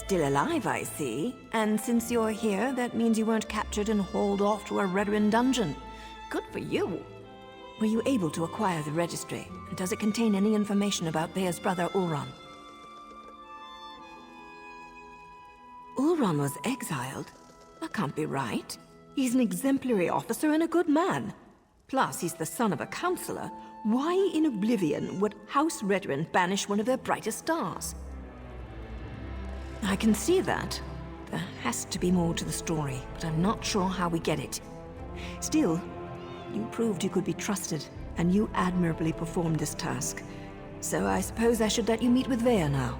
Still alive, I see. And since you're here, that means you weren't captured and hauled off to a Redoran dungeon. Good for you. Were you able to acquire the registry? Does it contain any information about Vea's brother, Ulron? Ulron was exiled? That can't be right. He's an exemplary officer and a good man. Plus, he's the son of a counselor. Why in oblivion would House Redoran banish one of their brightest stars? I can see that. There has to be more to the story, but I'm not sure how we get it. Still, you proved you could be trusted, and you admirably performed this task. So I suppose I should let you meet with Vea now.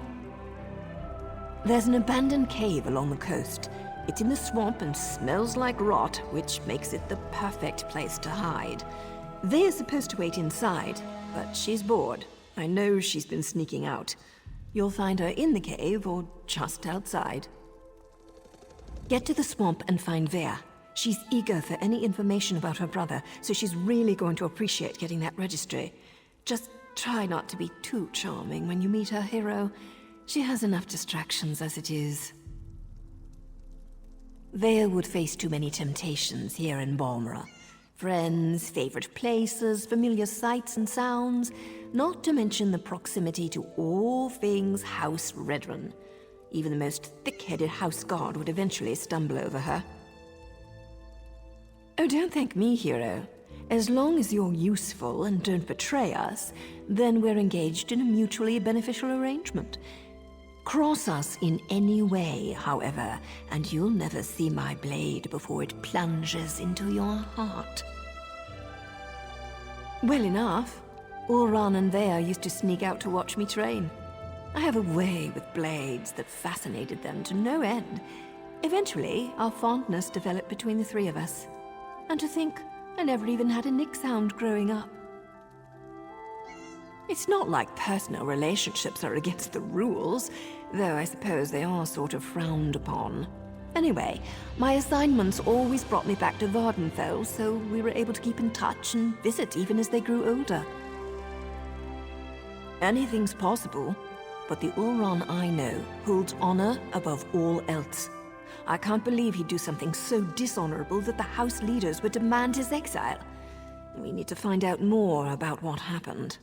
There's an abandoned cave along the coast. It's in the swamp and smells like rot, which makes it the perfect place to hide. Vea's supposed to wait inside, but she's bored. I know she's been sneaking out. You'll find her in the cave or just outside. Get to the swamp and find Vea. She's eager for any information about her brother, so she's really going to appreciate getting that registry. Just try not to be too charming when you meet her hero. She has enough distractions as it is. Vea would face too many temptations here in Balmora. Friends, favorite places, familiar sights and sounds, not to mention the proximity to all things House Redoran. Even the most thick-headed house guard would eventually stumble over her. Oh, don't thank me, hero. As long as you're useful and don't betray us, then we're engaged in a mutually beneficial arrangement. Cross us in any way, however, and you'll never see my blade before it plunges into your heart. Well enough. Ulron and Vea used to sneak out to watch me train. I have a way with blades that fascinated them to no end. Eventually, our fondness developed between the three of us. And to think, I never even had a nick sound growing up. It's not like personal relationships are against the rules, though I suppose they are sort of frowned upon. Anyway, my assignments always brought me back to Vardenfell, so we were able to keep in touch and visit even as they grew older. Anything's possible, but the Ulron I know holds honor above all else. I can't believe he'd do something so dishonorable that the house leaders would demand his exile. We need to find out more about what happened.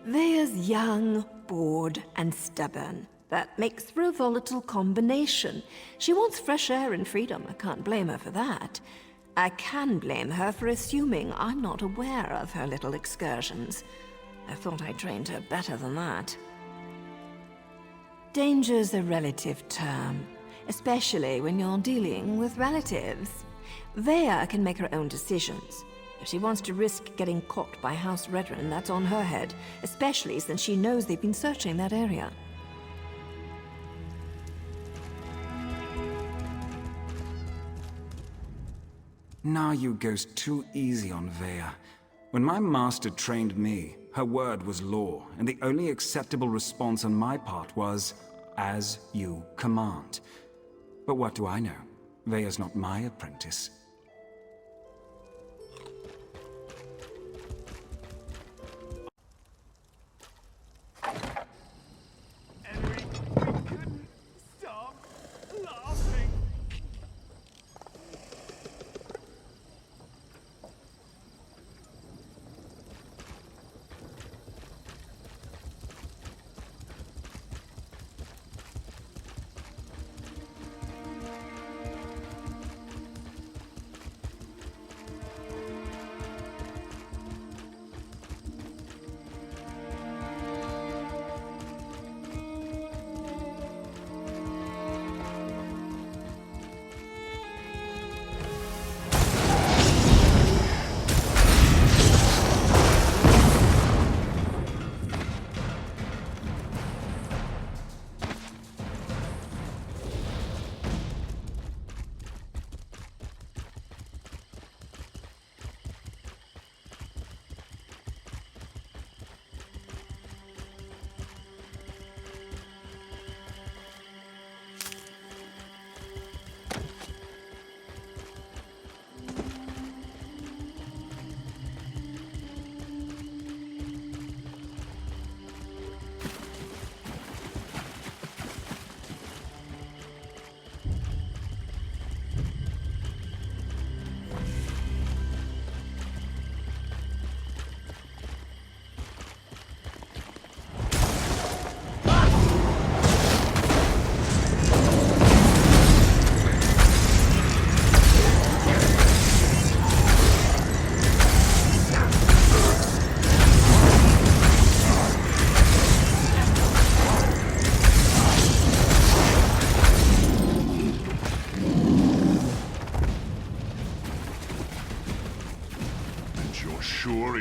Vea's young, bored, and stubborn. That makes for a volatile combination. She wants fresh air and freedom. I can't blame her for that. I can blame her for assuming I'm not aware of her little excursions. I thought I trained her better than that. Danger's a relative term, especially when you're dealing with relatives. Vea can make her own decisions. If she wants to risk getting caught by House Redoran, that's on her head, especially since she knows they've been searching that area. Nayu goes too easy on Vea. When my master trained me, her word was law, and the only acceptable response on my part was, "As you command." But what do I know? Vea's not my apprentice.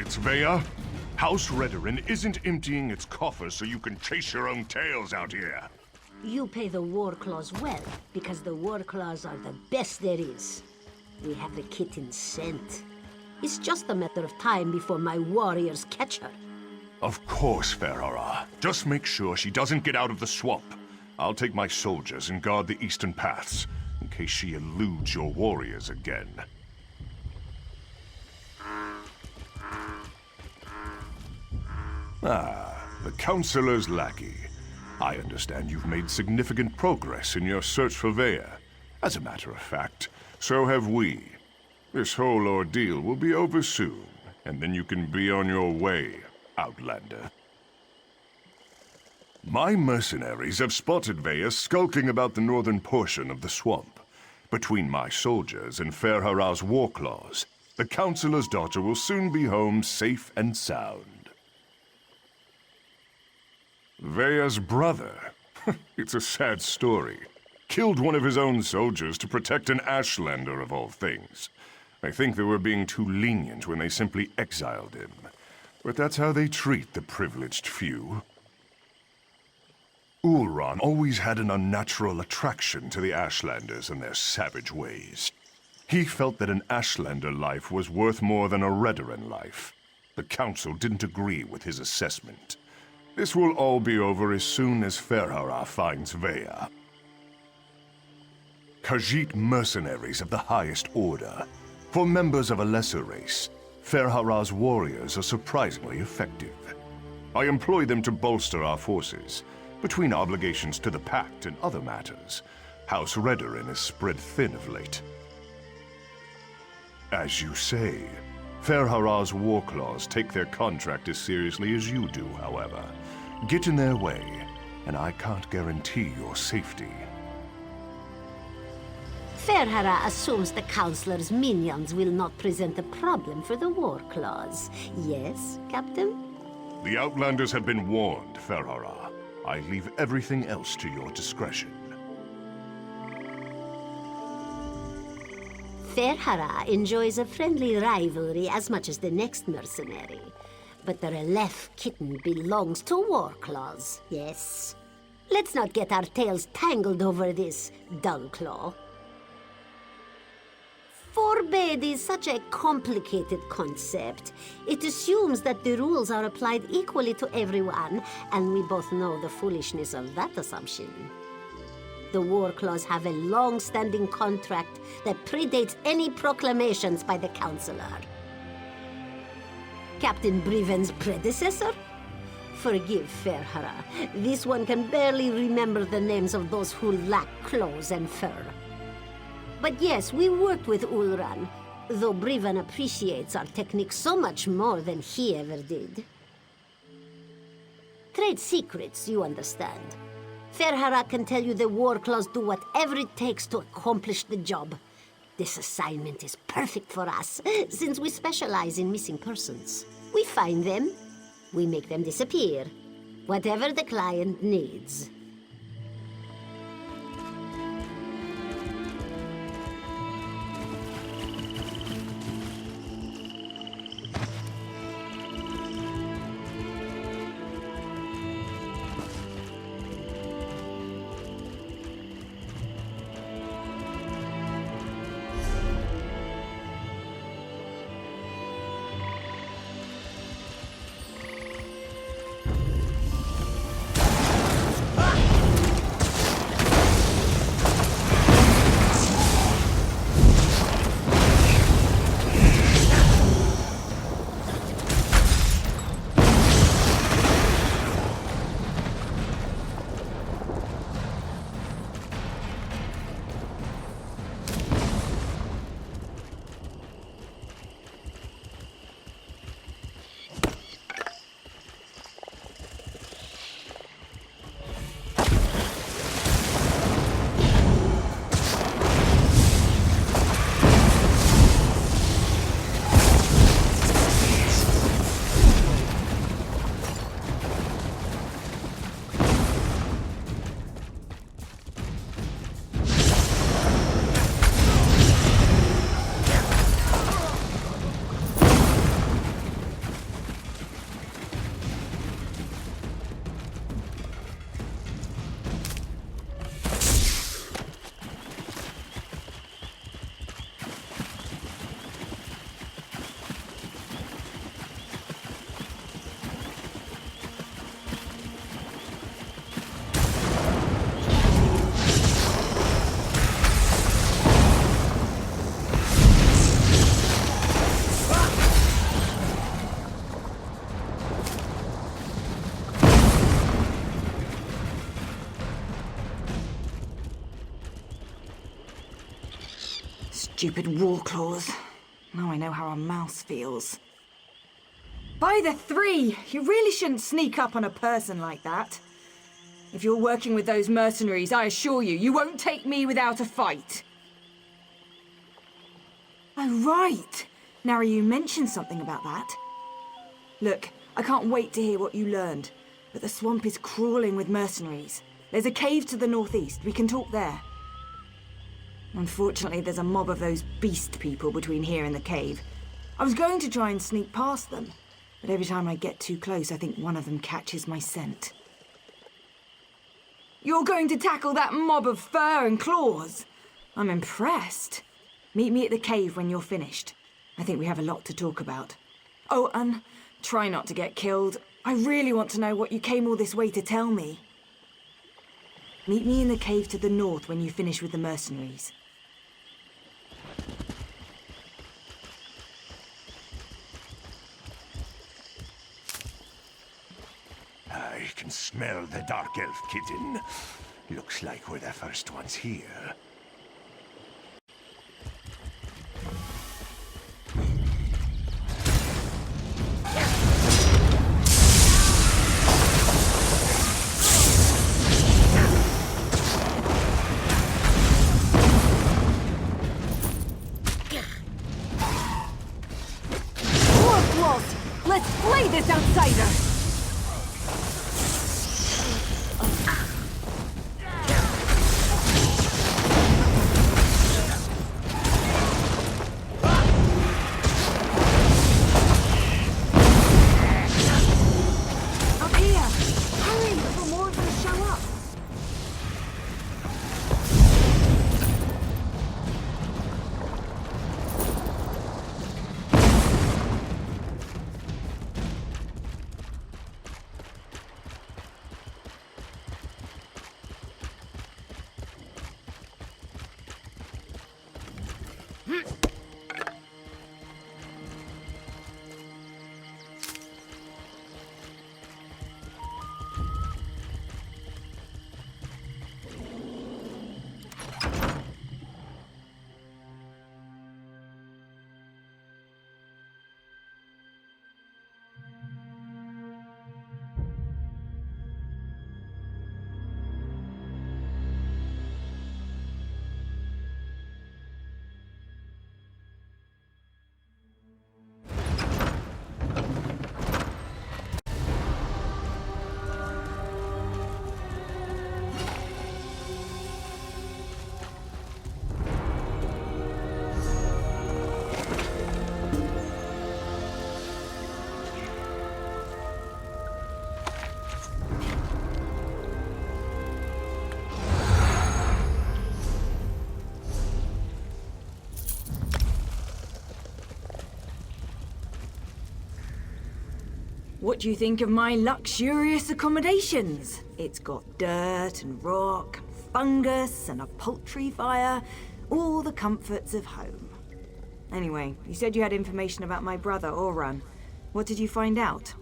words, Vea. House Redoran isn't emptying its coffers so you can chase your own tails out here. You pay the war claws well, because the war claws are the best there is. We have the kitten scent. It's just a matter of time before my warriors catch her. Of course, Ferhara. Just make sure she doesn't get out of the swamp. I'll take my soldiers and guard the eastern paths, in case she eludes your warriors again. Ah, the Counselor's lackey. I understand you've made significant progress in your search for Vea. As a matter of fact, so have we. This whole ordeal will be over soon, and then you can be on your way, Outlander. My mercenaries have spotted Vea skulking about the northern portion of the swamp. Between my soldiers and Ferhara's warclaws, the Counselor's daughter will soon be home safe and sound. Vea's brother. It's a sad story. Killed one of his own soldiers to protect an Ashlander of all things. I think they were being too lenient when they simply exiled him. But that's how they treat the privileged few. Ulran always had an unnatural attraction to the Ashlanders and their savage ways. He felt that an Ashlander life was worth more than a Redoran life. The Council didn't agree with his assessment. This will all be over as soon as Ferhara finds Vea. Khajiit mercenaries of the highest order. For members of a lesser race, Ferhara's warriors are surprisingly effective. I employ them to bolster our forces. Between obligations to the Pact and other matters, House Redoran is spread thin of late. As you say, Ferhara's warclaws take their contract as seriously as you do, however. Get in their way, and I can't guarantee your safety. Ferhara assumes the Counselor's minions will not present a problem for the war claws. Yes, Captain? The Outlanders have been warned, Ferhara. I leave everything else to your discretion. Ferhara enjoys a friendly rivalry as much as the next mercenary. But the Relef kitten belongs to Warclaws, yes? Let's not get our tails tangled over this, Dullclaw. Forbade is such a complicated concept. It assumes that the rules are applied equally to everyone, and we both know the foolishness of that assumption. The Warclaws have a long-standing contract that predates any proclamations by the Counselor. Captain Briven's predecessor? Forgive Ferhara. This one can barely remember the names of those who lack claws and fur. But yes, we worked with Ulran, though Briven appreciates our technique so much more than he ever did. Trade secrets, you understand. Ferhara can tell you the Warclaws do whatever it takes to accomplish the job. This assignment is perfect for us, since we specialize in missing persons. We find them, we make them disappear. Whatever the client needs. Stupid warclaws. Now I know how a mouse feels. By the three! You really shouldn't sneak up on a person like that. If you're working with those mercenaries, I assure you, you won't take me without a fight. Oh, right. Now you mentioned something about that. Look, I can't wait to hear what you learned, but the swamp is crawling with mercenaries. There's a cave to the northeast. We can talk there. Unfortunately, there's a mob of those beast people between here and the cave. I was going to try and sneak past them, but every time I get too close, I think one of them catches my scent. You're going to tackle that mob of fur and claws? I'm impressed. Meet me at the cave when you're finished. I think we have a lot to talk about. Oh, and try not to get killed. I really want to know what you came all this way to tell me. Meet me in the cave to the north when you finish with the mercenaries. I can smell the dark elf kitten. Looks like we're the first ones here. Let's play this outsider! Up here! Hurry before more of them show up! What do you think of my luxurious accommodations? It's got dirt and rock, and fungus and a poultry fire, all the comforts of home. Anyway, you said you had information about my brother, Oran. What did you find out?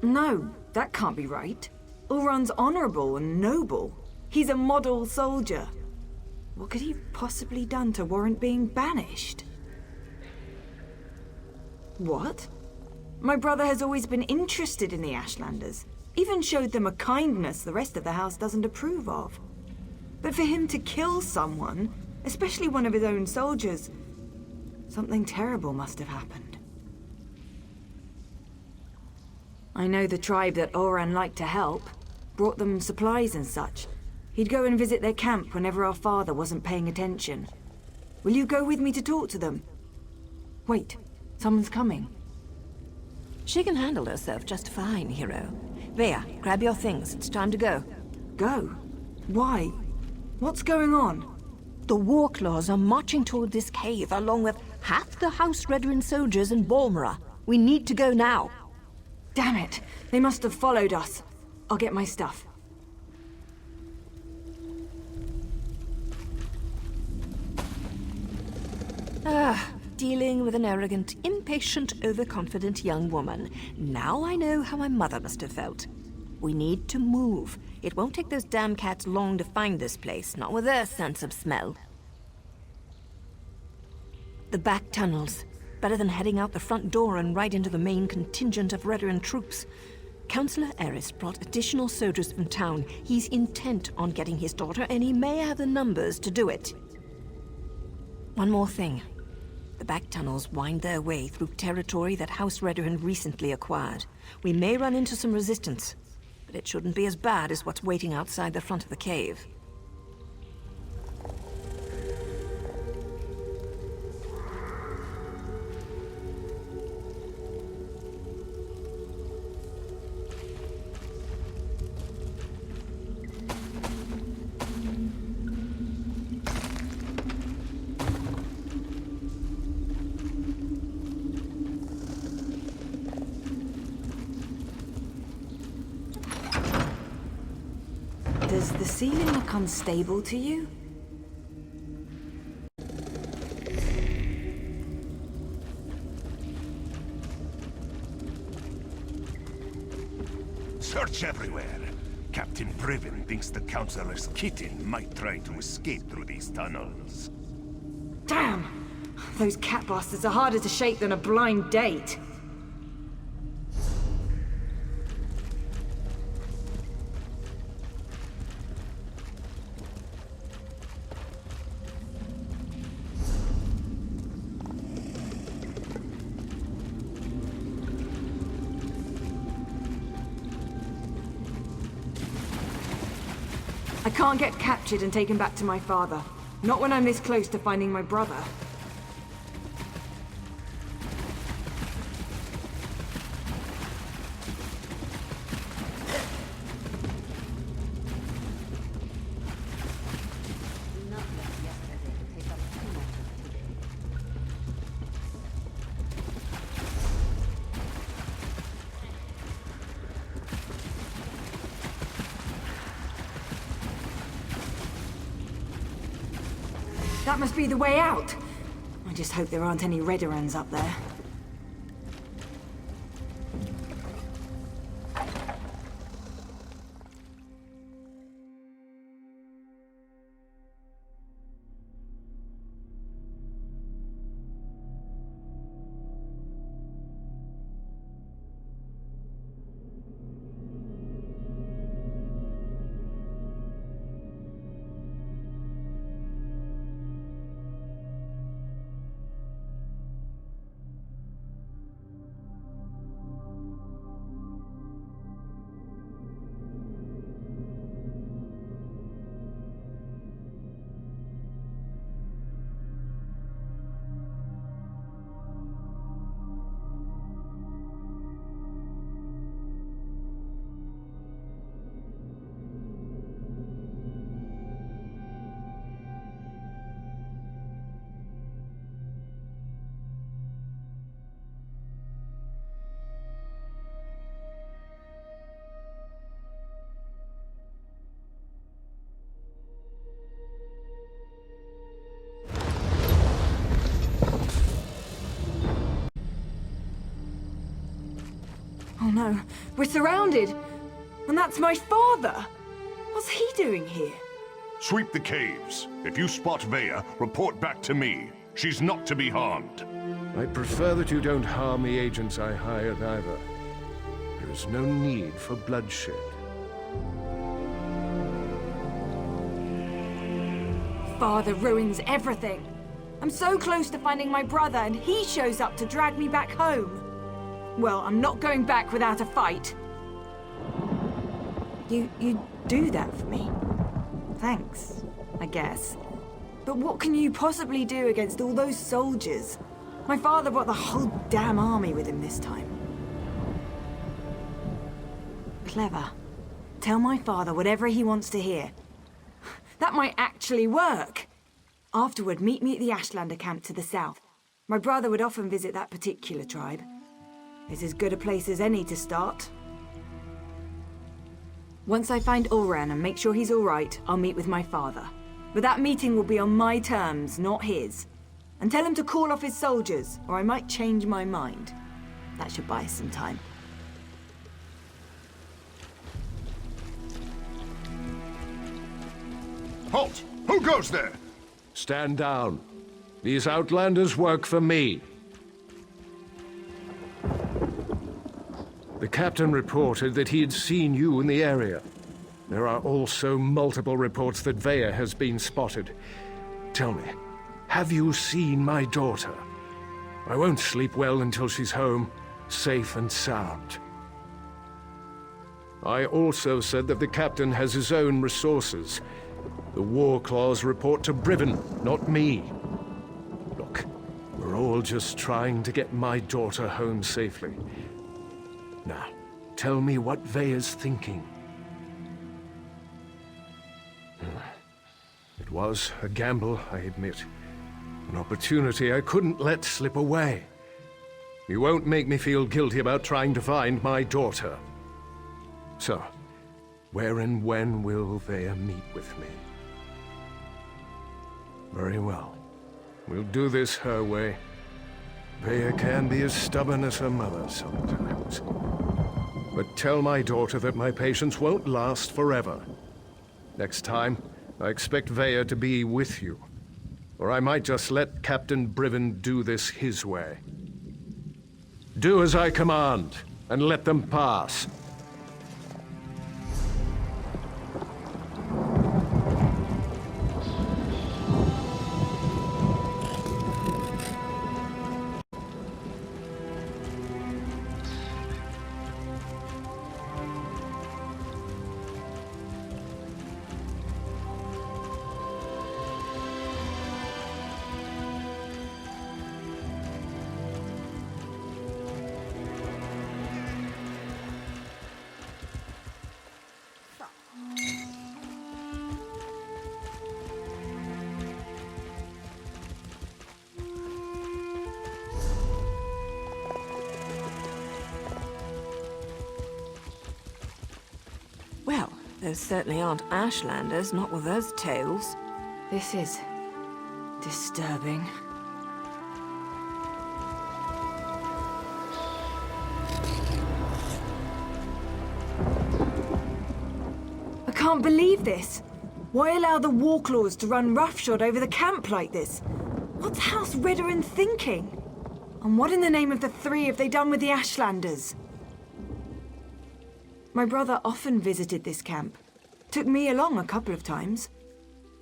No, that can't be right. Oran's honorable and noble. He's a model soldier. What could he have possibly done to warrant being banished? What? My brother has always been interested in the Ashlanders. Even showed them a kindness the rest of the house doesn't approve of. But for him to kill someone, especially one of his own soldiers, something terrible must have happened. I know the tribe that Oran liked to help, brought them supplies and such. He'd go and visit their camp whenever our father wasn't paying attention. Will you go with me to talk to them? Wait. Someone's coming. She can handle herself just fine, hero. Vea, grab your things. It's time to go. Go? Why? What's going on? The warclaws are marching toward this cave along with half the House Redrin soldiers in Balmora. We need to go now. Damn it! They must have followed us. I'll get my stuff. Dealing with an arrogant, impatient, overconfident young woman. Now I know how my mother must have felt. We need to move. It won't take those damn cats long to find this place, not with their sense of smell. The back tunnels. Better than heading out the front door and right into the main contingent of Redoran troops. Councillor Eris brought additional soldiers from town. He's intent on getting his daughter, and he may have the numbers to do it. One more thing. The back tunnels wind their way through territory that House Redoran recently acquired. We may run into some resistance, but it shouldn't be as bad as what's waiting outside the front of the cave. Does the ceiling look unstable to you? Search everywhere. Captain Priven thinks the Councillor's kitten might try to escape through these tunnels. Damn! Those cat bastards are harder to shake than a blind date. I can't get captured and taken back to my father. Not when I'm this close to finding my brother. That must be the way out. I just hope there aren't any Redorans up there. Oh no, we're surrounded! And that's my father! What's he doing here? Sweep the caves. If you spot Vea, report back to me. She's not to be harmed. I prefer that you don't harm the agents I hired either. There is no need for bloodshed. Father ruins everything. I'm so close to finding my brother and he shows up to drag me back home. Well, I'm not going back without a fight. You do that for me. Thanks, I guess. But what can you possibly do against all those soldiers? My father brought the whole damn army with him this time. Clever. Tell my father whatever he wants to hear. That might actually work. Afterward, meet me at the Ashlander camp to the south. My brother would often visit that particular tribe. It's as good a place as any to start. Once I find Ulran and make sure he's all right, I'll meet with my father. But that meeting will be on my terms, not his. And tell him to call off his soldiers, or I might change my mind. That should buy us some time. Halt! Who goes there? Stand down. These outlanders work for me. The captain reported that he had seen you in the area. There are also multiple reports that Vea has been spotted. Tell me, have you seen my daughter? I won't sleep well until she's home, safe and sound. I also said that the captain has his own resources. The war claws report to Briven, not me. Look, we're all just trying to get my daughter home safely. Now, tell me what Vea's thinking. It was a gamble, I admit. An opportunity I couldn't let slip away. You won't make me feel guilty about trying to find my daughter. So, where and when will Vea meet with me? Very well. We'll do this her way. Vea can be as stubborn as her mother sometimes. But tell my daughter that my patience won't last forever. Next time, I expect Vea to be with you. Or I might just let Captain Briven do this his way. Do as I command, and let them pass. Well, those certainly aren't Ashlanders, not with those tails. This is disturbing. I can't believe this. Why allow the Warclaws to run roughshod over the camp like this? What's House Redoran thinking? And what in the name of the three have they done with the Ashlanders? My brother often visited this camp. Took me along a couple of times.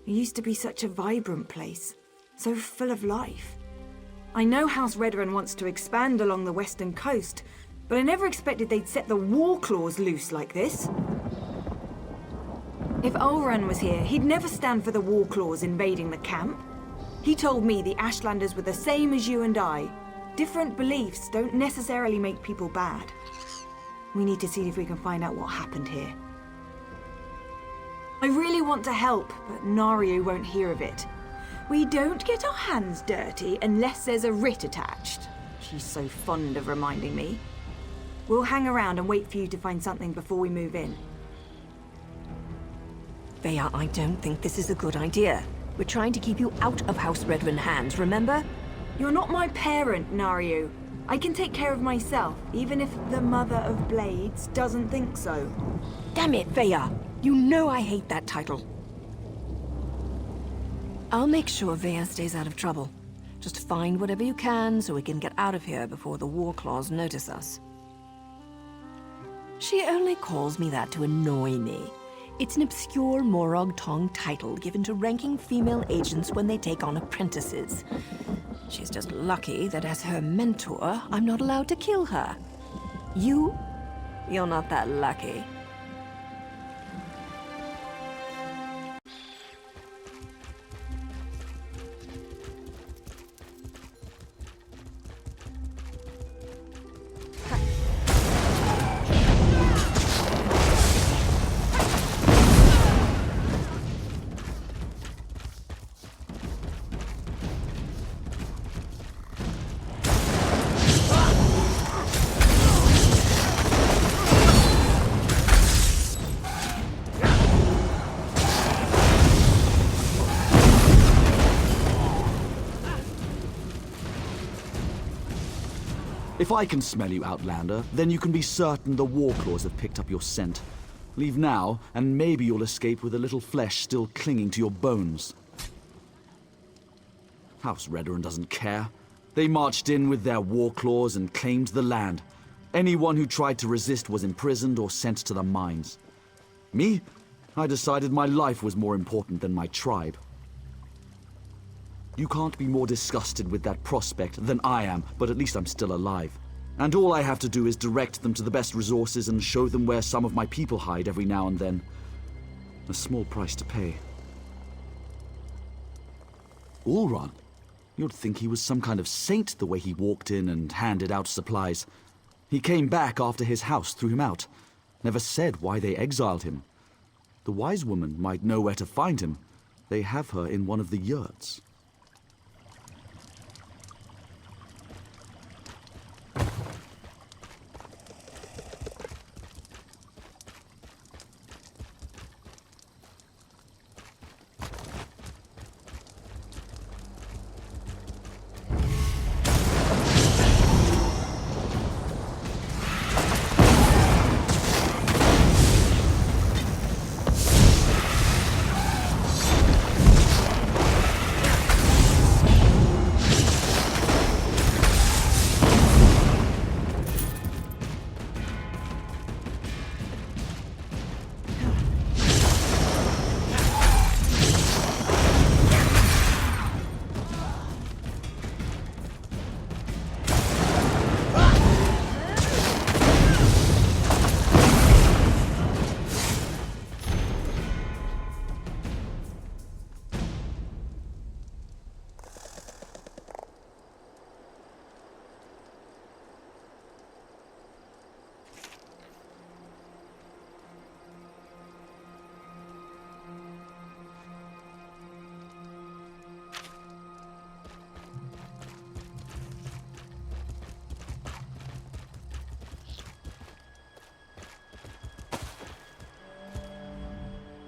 It used to be such a vibrant place, so full of life. I know House Redoran wants to expand along the western coast, but I never expected they'd set the Warclaws loose like this. If Ulran was here, he'd never stand for the Warclaws invading the camp. He told me the Ashlanders were the same as you and I. Different beliefs don't necessarily make people bad. We need to see if we can find out what happened here. I really want to help, but Naryu won't hear of it. We don't get our hands dirty unless there's a writ attached. She's so fond of reminding me. We'll hang around and wait for you to find something before we move in. Vea, I don't think this is a good idea. We're trying to keep you out of House Redoran hands, remember? You're not my parent, Naryu. I can take care of myself, even if the Mother of Blades doesn't think so. Damn it, Vea! You know I hate that title. I'll make sure Vea stays out of trouble. Just find whatever you can so we can get out of here before the Warclaws notice us. She only calls me that to annoy me. It's an obscure Morag Tong title given to ranking female agents when they take on apprentices. She's just lucky that as her mentor, I'm not allowed to kill her. You're not that lucky. If I can smell you, Outlander, then you can be certain the Warclaws have picked up your scent. Leave now, and maybe you'll escape with a little flesh still clinging to your bones. House Redoran doesn't care. They marched in with their war claws and claimed the land. Anyone who tried to resist was imprisoned or sent to the mines. Me? I decided my life was more important than my tribe. You can't be more disgusted with that prospect than I am, but at least I'm still alive. And all I have to do is direct them to the best resources and show them where some of my people hide every now and then. A small price to pay. Ulran? You'd think he was some kind of saint the way he walked in and handed out supplies. He came back after his house threw him out. Never said why they exiled him. The wise woman might know where to find him. They have her in one of the yurts.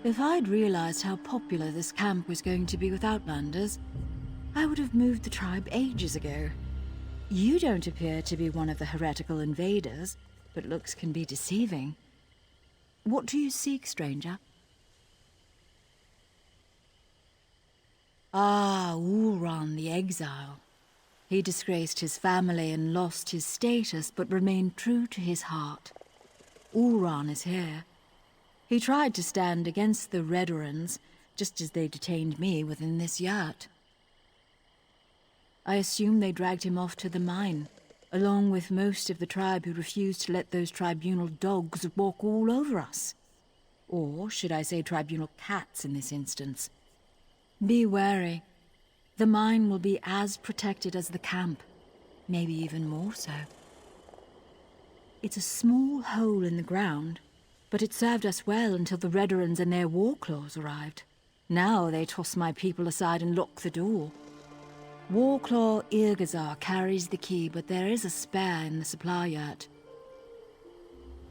If I'd realized how popular this camp was going to be with Outlanders, I would have moved the tribe ages ago. You don't appear to be one of the heretical invaders, but looks can be deceiving. What do you seek, stranger? Ah, Ulran the Exile. He disgraced his family and lost his status, but remained true to his heart. Ulran is here. He tried to stand against the Redorans, just as they detained me within this yurt. I assume they dragged him off to the mine, along with most of the tribe who refused to let those tribunal dogs walk all over us. Or should I say tribunal cats in this instance? Be wary. The mine will be as protected as the camp, maybe even more so. It's a small hole in the ground, but it served us well until the Redorans and their war claws arrived. Now they toss my people aside and lock the door. Warclaw Irgazar carries the key, but there is a spare in the supply yurt.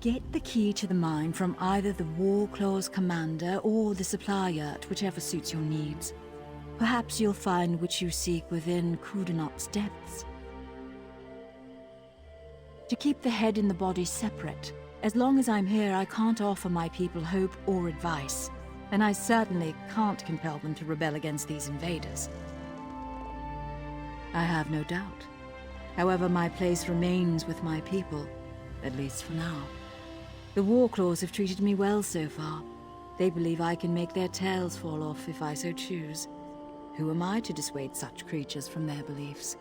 Get the key to the mine from either the Warclaw's commander or the supply yurt, whichever suits your needs. Perhaps you'll find what you seek within Kudanot's depths. To keep the head and the body separate. As long as I'm here, I can't offer my people hope or advice, and I certainly can't compel them to rebel against these invaders. I have no doubt. However, my place remains with my people, at least for now. The Warclaws have treated me well so far. They believe I can make their tails fall off if I so choose. Who am I to dissuade such creatures from their beliefs?